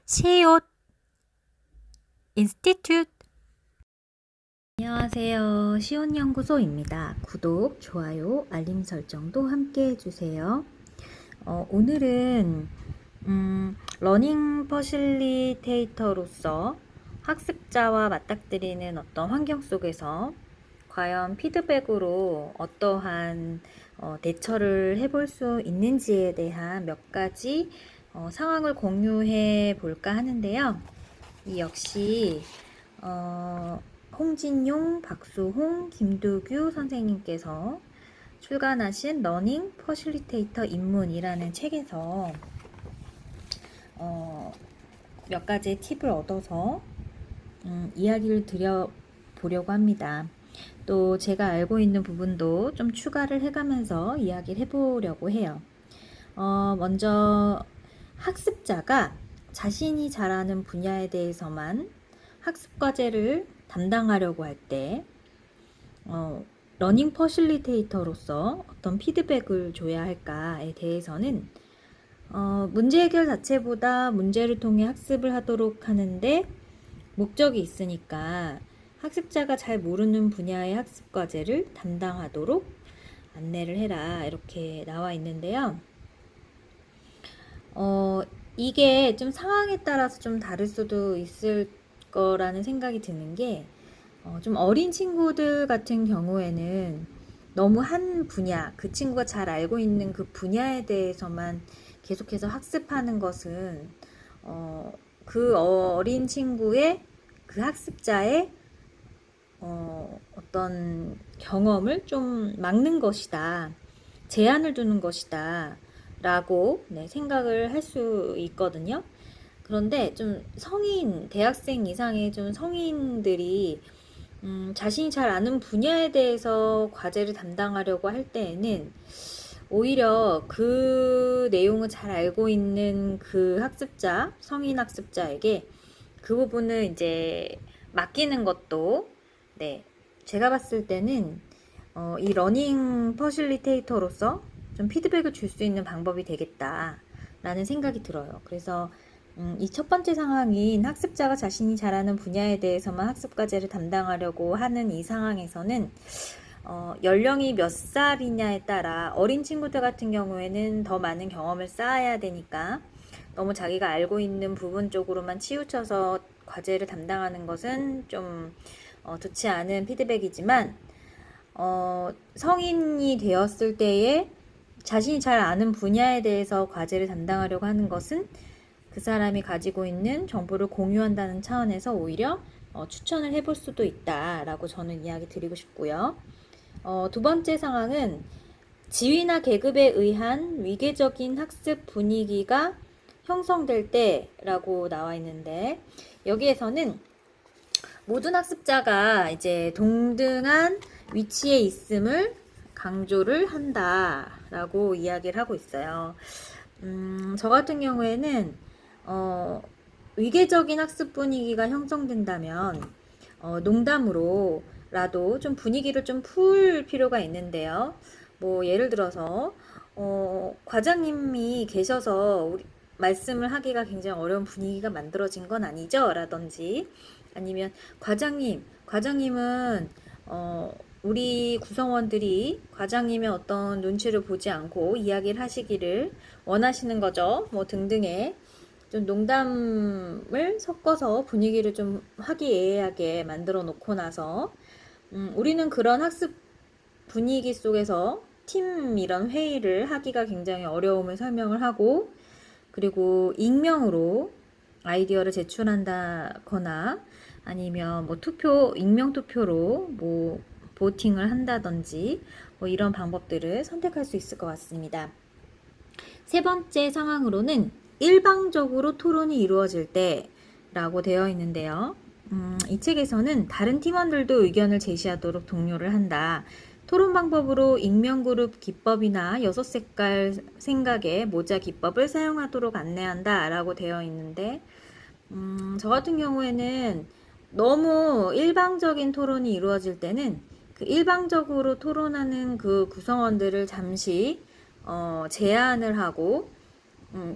시옷 인스티튜트. 안녕하세요. 시온연구소입니다. 구독, 좋아요, 알림 설정도 함께 해주세요. 오늘은 러닝 퍼실리테이터로서 학습자와 맞닥뜨리는 어떤 환경 속에서 과연 피드백으로 어떠한 대처를 해볼 수 있는지에 대한 몇 가지 상황을 공유해 볼까 하는데요. 이 역시 홍진용, 박수홍, 김두규 선생님께서 출간하신 러닝 퍼실리테이터 입문이라는 책에서 몇 가지 팁을 얻어서 이야기를 드려보려고 합니다. 또 제가 알고 있는 부분도 좀 추가를 해가면서 이야기를 해보려고 해요. 먼저 학습자가 자신이 잘하는 분야에 대해서만 학습 과제를 담당하려고 할 때 러닝 퍼실리테이터로서 어떤 피드백을 줘야 할까에 대해서는 문제 해결 자체보다 문제를 통해 학습을 하도록 하는데 목적이 있으니까 학습자가 잘 모르는 분야의 학습 과제를 담당하도록 안내를 해라, 이렇게 나와 있는데요. 이게 좀 상황에 따라서 좀 다를 수도 있을 거라는 생각이 드는 게, 좀 어린 친구들 같은 경우에는 너무 한 분야, 그 친구가 잘 알고 있는 그 분야에 대해서만 계속해서 학습하는 것은 그 어린 친구의, 그 학습자의 어떤 경험을 좀 막는 것이다, 제한을 두는 것이다 라고 생각을 할 수 있거든요. 그런데 좀 성인, 대학생 이상의 좀 성인들이 자신이 잘 아는 분야에 대해서 과제를 담당하려고 할 때에는 오히려 그 내용을 잘 알고 있는 그 학습자, 성인 학습자에게 그 부분을 이제 맡기는 것도, 제가 봤을 때는 이 러닝 퍼실리테이터로서 좀 피드백을 줄 수 있는 방법이 되겠다라는 생각이 들어요. 그래서 이 첫 번째 상황인 학습자가 자신이 잘하는 분야에 대해서만 학습 과제를 담당하려고 하는 이 상황에서는 연령이 몇 살이냐에 따라 어린 친구들 같은 경우에는 더 많은 경험을 쌓아야 되니까 너무 자기가 알고 있는 부분 쪽으로만 치우쳐서 과제를 담당하는 것은 좀 좋지 않은 피드백이지만, 성인이 되었을 때에 자신이 잘 아는 분야에 대해서 과제를 담당하려고 하는 것은 그 사람이 가지고 있는 정보를 공유한다는 차원에서 오히려 추천을 해볼 수도 있다라고 저는 이야기 드리고 싶고요. 두 번째 상황은 지위나 계급에 의한 위계적인 학습 분위기가 형성될 때라고 나와 있는데, 여기에서는 모든 학습자가 이제 동등한 위치에 있음을 강조를 한다라고 이야기를 하고 있어요. 저 같은 경우에는 위계적인 학습 분위기가 형성된다면 농담으로라도 좀 분위기를 좀 풀 필요가 있는데요. 뭐 예를 들어서 과장님이 계셔서 우리 말씀을 하기가 굉장히 어려운 분위기가 만들어진 건 아니죠? 라든지, 아니면 과장님은 우리 구성원들이 과장님의 어떤 눈치를 보지 않고 이야기를 하시기를 원하시는 거죠. 뭐 등등의 좀 농담을 섞어서 분위기를 좀 화기애애하게 만들어 놓고 나서 우리는 그런 학습 분위기 속에서 팀 이런 회의를 하기가 굉장히 어려움을 설명을 하고, 그리고 익명으로 아이디어를 제출한다거나 아니면 뭐 익명 투표로 뭐 보팅을 한다든지 뭐 이런 방법들을 선택할 수 있을 것 같습니다. 세 번째 상황으로는 일방적으로 토론이 이루어질 때라고 되어 있는데요. 이 책에서는 다른 팀원들도 의견을 제시하도록 독려를 한다. 토론 방법으로 익명그룹 기법이나 6색깔 생각의 모자 기법을 사용하도록 안내한다 라고 되어 있는데, 저 같은 경우에는 너무 일방적인 토론이 이루어질 때는 그 일방적으로 토론하는 그 구성원들을 잠시 제안을 하고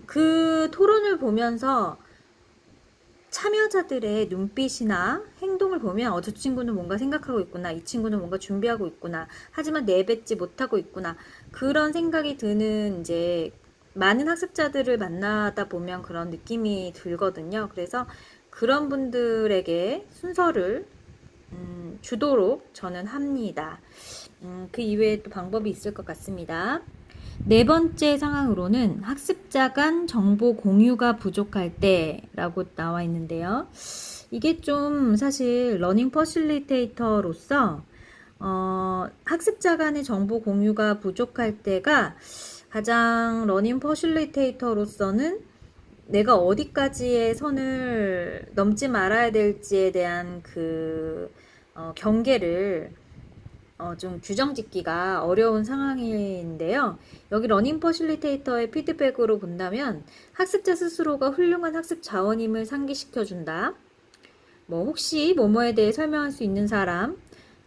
그 토론을 보면서 참여자들의 눈빛이나 행동을 보면 저 친구는 뭔가 생각하고 있구나, 이 친구는 뭔가 준비하고 있구나, 하지만 내뱉지 못하고 있구나, 그런 생각이 드는 이제 많은 학습자들을 만나다 보면 그런 느낌이 들거든요. 그래서 그런 분들에게 순서를 주도록 저는 합니다. 그 이외에 또 방법이 있을 것 같습니다. 네 번째 상황으로는 학습자 간 정보 공유가 부족할 때라고 나와 있는데요. 이게 좀 사실 러닝 퍼실리테이터로서 학습자 간의 정보 공유가 부족할 때가 가장 러닝 퍼실리테이터로서는 내가 어디까지의 선을 넘지 말아야 될지에 대한 그 경계를 좀 규정 짓기가 어려운 상황인데요. 여기 러닝 퍼실리테이터의 피드백으로 본다면 학습자 스스로가 훌륭한 학습 자원임을 상기시켜준다. 뭐 혹시 뭐뭐에 대해 설명할 수 있는 사람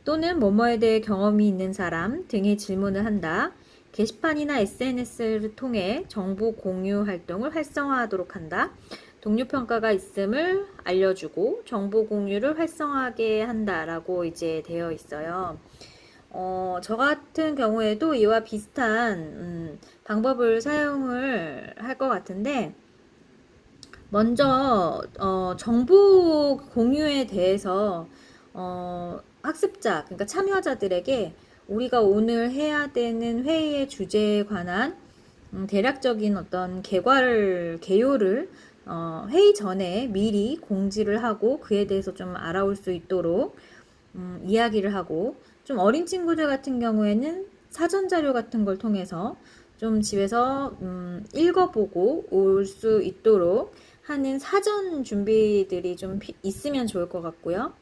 또는 뭐뭐에 대해 경험이 있는 사람 등의 질문을 한다. 게시판이나 SNS를 통해 정보 공유 활동을 활성화하도록 한다. 동료 평가가 있음을 알려주고 정보 공유를 활성화하게 한다라고 이제 되어 있어요. 저 같은 경우에도 이와 비슷한 방법을 사용을 할 것 같은데, 먼저 정보 공유에 대해서 학습자, 그러니까 참여자들에게 우리가 오늘 해야 되는 회의의 주제에 관한 대략적인 어떤 개요를 회의 전에 미리 공지를 하고 그에 대해서 좀 알아올 수 있도록 이야기를 하고, 좀 어린 친구들 같은 경우에는 사전 자료 같은 걸 통해서 좀 집에서 읽어보고 올 수 있도록 하는 사전 준비들이 좀 있으면 좋을 것 같고요.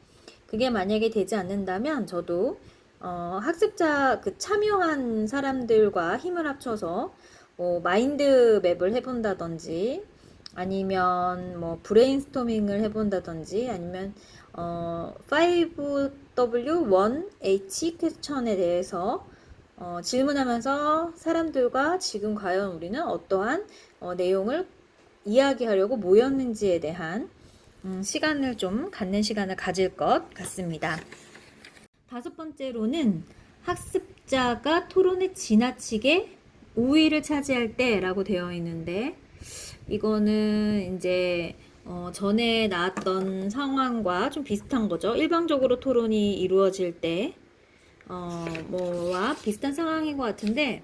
그게 만약에 되지 않는다면 저도 학습자 그 참여한 사람들과 힘을 합쳐서 마인드 맵을 해본다든지 아니면 뭐 브레인스토밍을 해본다든지 아니면 5W1H 퀘스천에 대해서 질문하면서 사람들과 지금 과연 우리는 어떠한 내용을 이야기하려고 모였는지에 대한 시간을 좀 갖는 시간을 가질 것 같습니다. 다섯 번째로는 학습자가 토론에 지나치게 우위를 차지할 때라고 되어 있는데, 이거는 이제 전에 나왔던 상황과 좀 비슷한 거죠. 일방적으로 토론이 이루어질 때 뭐와 비슷한 상황인 것 같은데,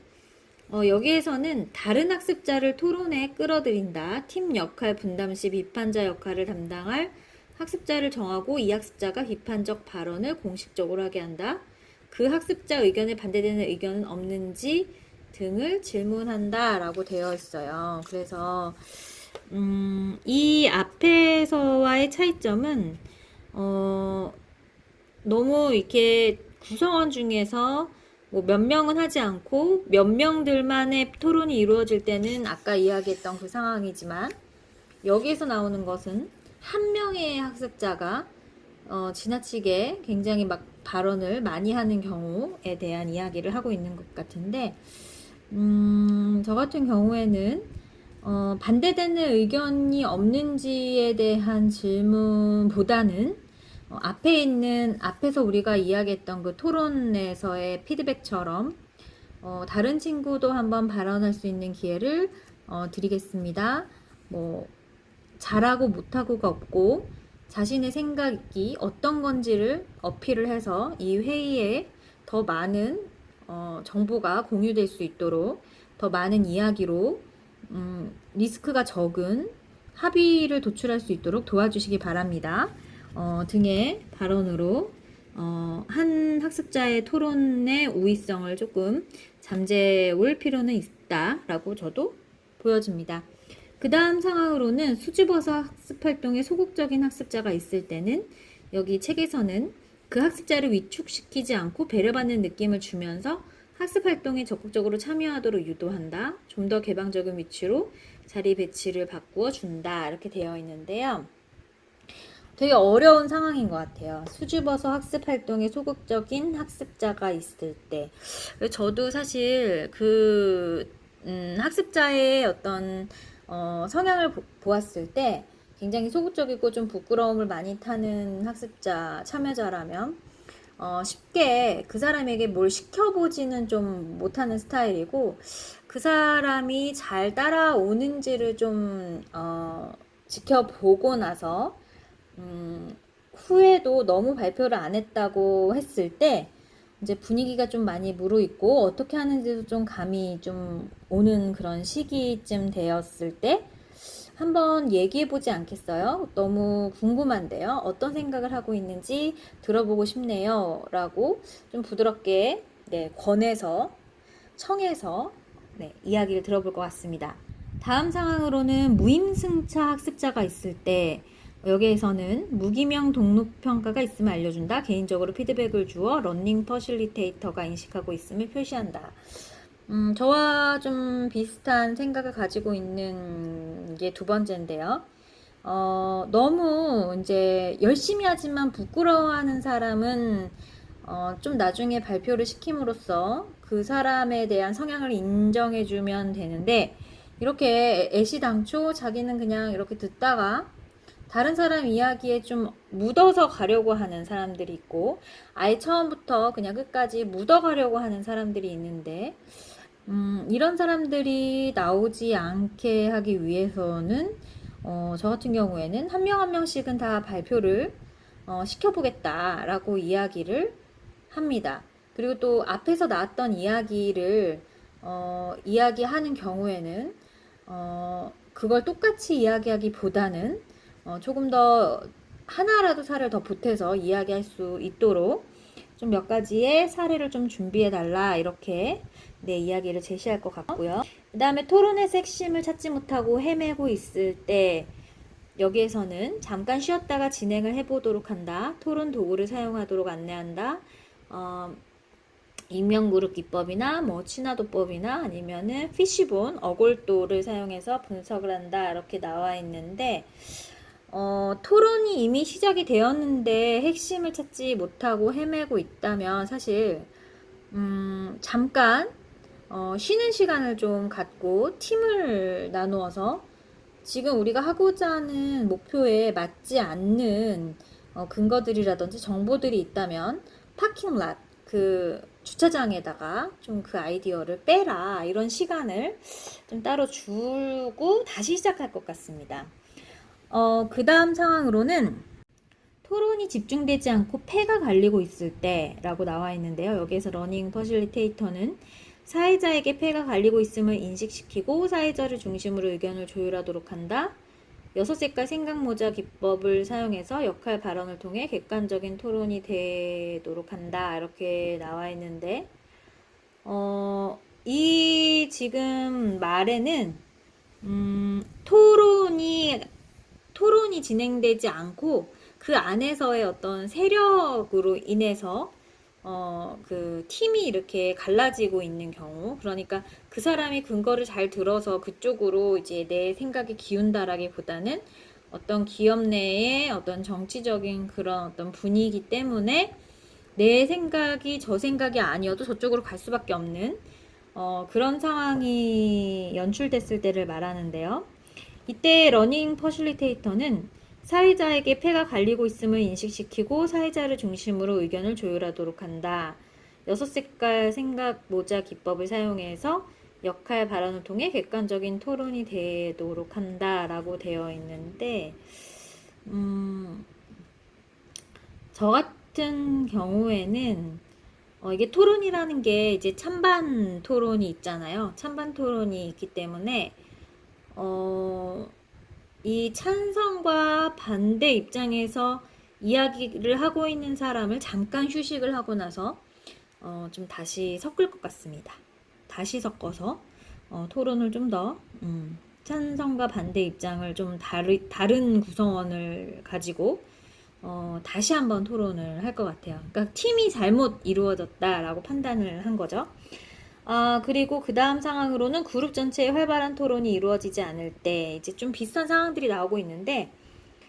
여기에서는 다른 학습자를 토론에 끌어들인다. 팀 역할 분담 시 비판자 역할을 담당할 학습자를 정하고 이 학습자가 비판적 발언을 공식적으로 하게 한다. 그 학습자 의견에 반대되는 의견은 없는지 등을 질문한다 라고 되어 있어요. 그래서 이 앞에서와의 차이점은 너무 이렇게 구성원 중에서 뭐 몇 명은 하지 않고 몇 명들만의 토론이 이루어질 때는 아까 이야기했던 그 상황이지만, 여기에서 나오는 것은 한 명의 학습자가 지나치게 굉장히 막 발언을 많이 하는 경우에 대한 이야기를 하고 있는 것 같은데, 저 같은 경우에는 반대되는 의견이 없는지에 대한 질문보다는 앞에서 우리가 이야기했던 그 토론에서의 피드백처럼 다른 친구도 한번 발언할 수 있는 기회를 드리겠습니다. 뭐 잘하고 못하고가 없고 자신의 생각이 어떤 건지를 어필을 해서 이 회의에 더 많은 정보가 공유될 수 있도록 더 많은 이야기로 리스크가 적은 합의를 도출할 수 있도록 도와주시기 바랍니다. 등의 발언으로 한 학습자의 토론의 우위성을 조금 잠재울 필요는 있다라고 저도 보여집니다. 그 다음 상황으로는 수줍어서 학습활동에 소극적인 학습자가 있을 때는 여기 책에서는 그 학습자를 위축시키지 않고 배려받는 느낌을 주면서 학습활동에 적극적으로 참여하도록 유도한다. 좀 더 개방적인 위치로 자리 배치를 바꾸어 준다. 이렇게 되어 있는데요. 되게 어려운 상황인 것 같아요. 수줍어서 학습활동에 소극적인 학습자가 있을 때. 저도 사실 학습자의 어떤 성향을 보았을 때 굉장히 소극적이고 좀 부끄러움을 많이 타는 학습자, 참여자라면 쉽게 그 사람에게 뭘 시켜보지는 좀 못하는 스타일이고, 그 사람이 잘 따라오는지를 좀 지켜보고 나서 후에도 너무 발표를 안 했다고 했을 때 이제 분위기가 좀 많이 무르익고 어떻게 하는지도 좀 감이 좀 오는 그런 시기쯤 되었을 때 한번 얘기해 보지 않겠어요? 너무 궁금한데요. 어떤 생각을 하고 있는지 들어보고 싶네요. 라고 좀 부드럽게 네, 권해서 청해서 네, 이야기를 들어볼 것 같습니다. 다음 상황으로는 무임승차 학습자가 있을 때 여기에서는 무기명 등록평가가 있으면 알려준다. 개인적으로 피드백을 주어 러닝 퍼실리테이터가 인식하고 있음을 표시한다. 저와 좀 비슷한 생각을 가지고 있는 게 두 번째인데요. 너무 이제 열심히 하지만 부끄러워하는 사람은 좀 나중에 발표를 시킴으로써 그 사람에 대한 성향을 인정해주면 되는데, 이렇게 애시당초 자기는 그냥 이렇게 듣다가 다른 사람 이야기에 좀 묻어서 가려고 하는 사람들이 있고, 아예 처음부터 그냥 끝까지 묻어가려고 하는 사람들이 있는데, 이런 사람들이 나오지 않게 하기 위해서는 저 같은 경우에는 한 명 한 명씩은 다 발표를 시켜보겠다라고 이야기를 합니다. 그리고 또 앞에서 나왔던 이야기를 이야기하는 경우에는 그걸 똑같이 이야기하기보다는 조금 더 하나라도 살을 더 보태서 이야기할 수 있도록 좀 몇 가지의 사례를 좀 준비해 달라, 이렇게 네, 이야기를 제시할 것 같고요. 그 다음에 토론의 핵심을 찾지 못하고 헤매고 있을 때 여기에서는 잠깐 쉬었다가 진행을 해보도록 한다. 토론 도구를 사용하도록 안내한다. 익명그룹 기법이나 뭐 친화도법이나 아니면은 피시본, 어골도를 사용해서 분석을 한다, 이렇게 나와 있는데, 토론이 이미 시작이 되었는데 핵심을 찾지 못하고 헤매고 있다면 사실 잠깐 쉬는 시간을 좀 갖고 팀을 나누어서 지금 우리가 하고자 하는 목표에 맞지 않는 근거들이라든지 정보들이 있다면 파킹랏, 그 주차장에다가 좀 그 아이디어를 빼라, 이런 시간을 좀 따로 주고 다시 시작할 것 같습니다. 그 다음 상황으로는 토론이 집중되지 않고 패가 갈리고 있을 때 라고 나와 있는데요. 여기에서 러닝 퍼실리테이터는 사회자에게 패가 갈리고 있음을 인식시키고 사회자를 중심으로 의견을 조율하도록 한다. 6색깔 생각모자 기법을 사용해서 역할 발언을 통해 객관적인 토론이 되도록 한다, 이렇게 나와 있는데, 이 지금 말에는 토론이 진행되지 않고 그 안에서의 어떤 세력으로 인해서 그 팀이 이렇게 갈라지고 있는 경우, 그러니까 그 사람이 근거를 잘 들어서 그쪽으로 이제 내 생각이 기운다라기보다는 어떤 기업 내의 어떤 정치적인 그런 어떤 분위기 때문에 내 생각이 저 생각이 아니어도 저쪽으로 갈 수밖에 없는 그런 상황이 연출됐을 때를 말하는데요. 이때 러닝 퍼실리테이터는 사회자에게 패가 갈리고 있음을 인식시키고 사회자를 중심으로 의견을 조율하도록 한다. 6색깔 생각 모자 기법을 사용해서 역할 발언을 통해 객관적인 토론이 되도록 한다, 라고 되어 있는데, 저 같은 경우에는 이게 토론이라는 게 이제 찬반 토론이 있잖아요. 찬반 토론이 있기 때문에 이 찬성과 반대 입장에서 이야기를 하고 있는 사람을 잠깐 휴식을 하고 나서 좀 다시 섞을 것 같습니다. 다시 섞어서 토론을 좀 더 찬성과 반대 입장을 좀 다른 구성원을 가지고 다시 한번 토론을 할 것 같아요. 그러니까 팀이 잘못 이루어졌다라고 판단을 한 거죠. 그리고 그 다음 상황으로는 그룹 전체의 활발한 토론이 이루어지지 않을 때 이제 좀 비슷한 상황들이 나오고 있는데,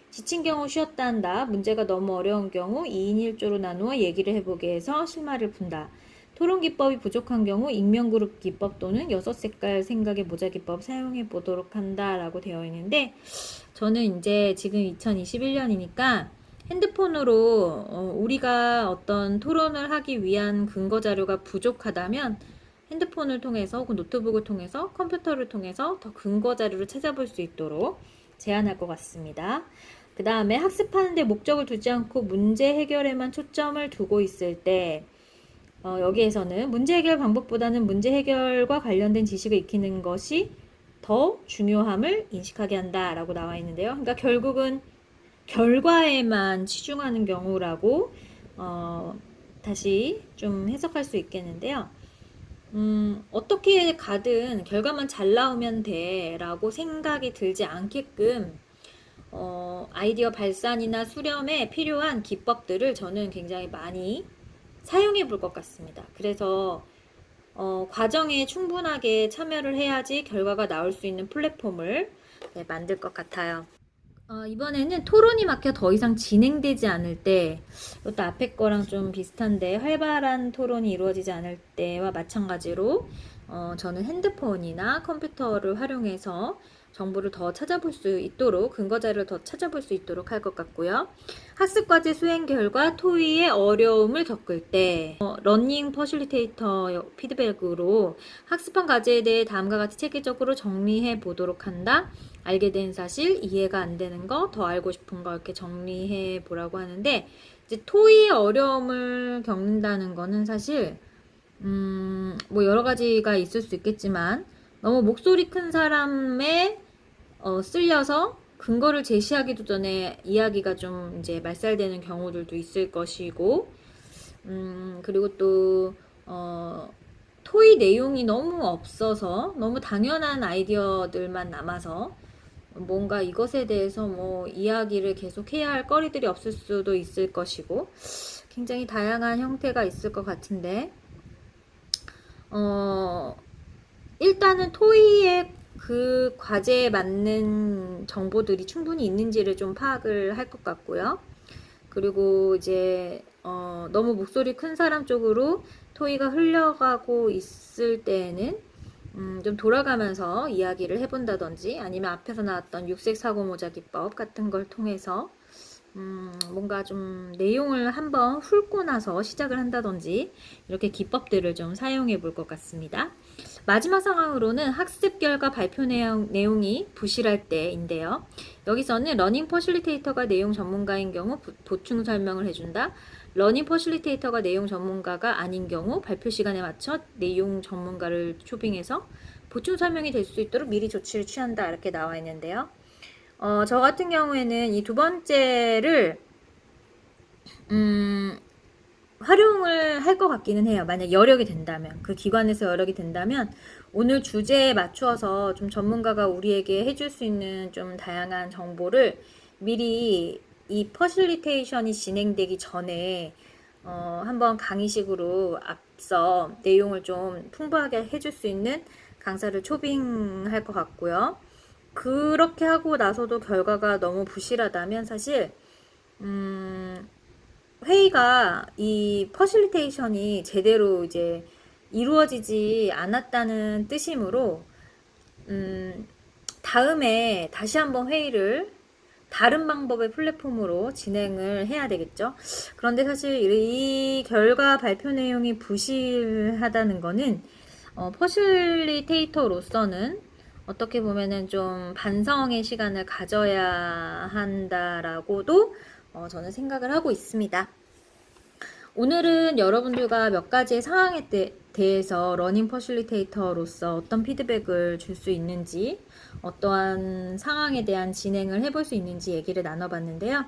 지친 경우 쉬었다 한다. 문제가 너무 어려운 경우 2인 1조로 나누어 얘기를 해보게 해서 실마리를 푼다. 토론 기법이 부족한 경우 익명 그룹 기법 또는 6색깔 생각의 모자 기법 사용해 보도록 한다라고 되어 있는데, 저는 이제 지금 2021년이니까 핸드폰으로 우리가 어떤 토론을 하기 위한 근거 자료가 부족하다면 핸드폰을 통해서 혹은 노트북을 통해서 컴퓨터를 통해서 더 근거 자료를 찾아볼 수 있도록 제안할 것 같습니다. 그 다음에 학습하는데 목적을 두지 않고 문제 해결에만 초점을 두고 있을 때 여기에서는 문제 해결 방법보다는 문제 해결과 관련된 지식을 익히는 것이 더 중요함을 인식하게 한다라고 나와 있는데요. 그러니까 결국은 결과에만 치중하는 경우라고 다시 좀 해석할 수 있겠는데요. 어떻게 가든 결과만 잘 나오면 돼 라고 생각이 들지 않게끔 아이디어 발산이나 수렴에 필요한 기법들을 저는 굉장히 많이 사용해 볼 것 같습니다. 그래서 과정에 충분하게 참여를 해야지 결과가 나올 수 있는 플랫폼을 만들 것 같아요. 이번에는 토론이 막혀 더 이상 진행되지 않을 때, 이것도 앞에 거랑 좀 비슷한데 활발한 토론이 이루어지지 않을 때와 마찬가지로 저는 핸드폰이나 컴퓨터를 활용해서 정보를 더 찾아볼 수 있도록, 근거 자료를 더 찾아볼 수 있도록 할 것 같고요. 학습과제 수행 결과 토의의 어려움을 겪을 때 러닝 퍼실리테이터 피드백으로 학습한 과제에 대해 다음과 같이 체계적으로 정리해 보도록 한다. 알게 된 사실, 이해가 안 되는 거, 더 알고 싶은 거 이렇게 정리해 보라고 하는데, 이제 토의의 어려움을 겪는다는 거는 사실 뭐 여러 가지가 있을 수 있겠지만 너무 목소리 큰 사람의 쓸려서 근거를 제시하기도 전에 이야기가 좀 이제 말살되는 경우들도 있을 것이고, 그리고 또 토의 내용이 너무 없어서 너무 당연한 아이디어들만 남아서 뭔가 이것에 대해서 뭐 이야기를 계속 해야 할 거리들이 없을 수도 있을 것이고, 굉장히 다양한 형태가 있을 것 같은데, 일단은 토의의 그 과제에 맞는 정보들이 충분히 있는지를 좀 파악을 할 것 같고요. 그리고 이제 너무 목소리 큰 사람 쪽으로 토의가 흘러가고 있을 때에는 좀 돌아가면서 이야기를 해본다든지, 아니면 앞에서 나왔던 육색 사고 모자 기법 같은 걸 통해서 뭔가 좀 내용을 한번 훑고 나서 시작을 한다든지, 이렇게 기법들을 좀 사용해 볼 것 같습니다. 마지막 상황으로는 학습 결과 발표 내용이 부실할 때인데요. 여기서는 러닝 퍼실리테이터가 내용 전문가인 경우 보충 설명을 해준다. 러닝 퍼실리테이터가 내용 전문가가 아닌 경우 발표 시간에 맞춰 내용 전문가를 초빙해서 보충 설명이 될 수 있도록 미리 조치를 취한다. 이렇게 나와 있는데요. 저 같은 경우에는 이 두 번째를 활용을 할 것 같기는 해요. 만약 여력이 된다면, 그 기관에서 여력이 된다면 오늘 주제에 맞추어서 좀 전문가가 우리에게 해줄 수 있는 좀 다양한 정보를 미리 이 퍼실리테이션이 진행되기 전에 한번 강의식으로 앞서 내용을 좀 풍부하게 해줄 수 있는 강사를 초빙할 것 같고요. 그렇게 하고 나서도 결과가 너무 부실하다면 사실 회의가 이 퍼실리테이션이 제대로 이제 이루어지지 않았다는 뜻이므로 다음에 다시 한번 회의를 다른 방법의 플랫폼으로 진행을 해야 되겠죠. 그런데 사실 이 결과 발표 내용이 부실하다는 거는 퍼실리테이터로서는 어떻게 보면은 좀 반성의 시간을 가져야 한다라고도 저는 생각을 하고 있습니다. 오늘은 여러분들과 몇 가지의 상황에 대해서 러닝 퍼실리테이터로서 어떤 피드백을 줄 수 있는지, 어떠한 상황에 대한 진행을 해볼 수 있는지 얘기를 나눠봤는데요.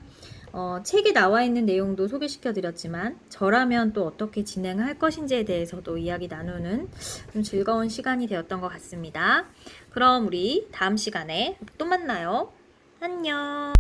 책에 나와 있는 내용도 소개시켜 드렸지만 저라면 또 어떻게 진행할 것인지에 대해서도 이야기 나누는 좀 즐거운 시간이 되었던 것 같습니다. 그럼 우리 다음 시간에 또 만나요. 안녕.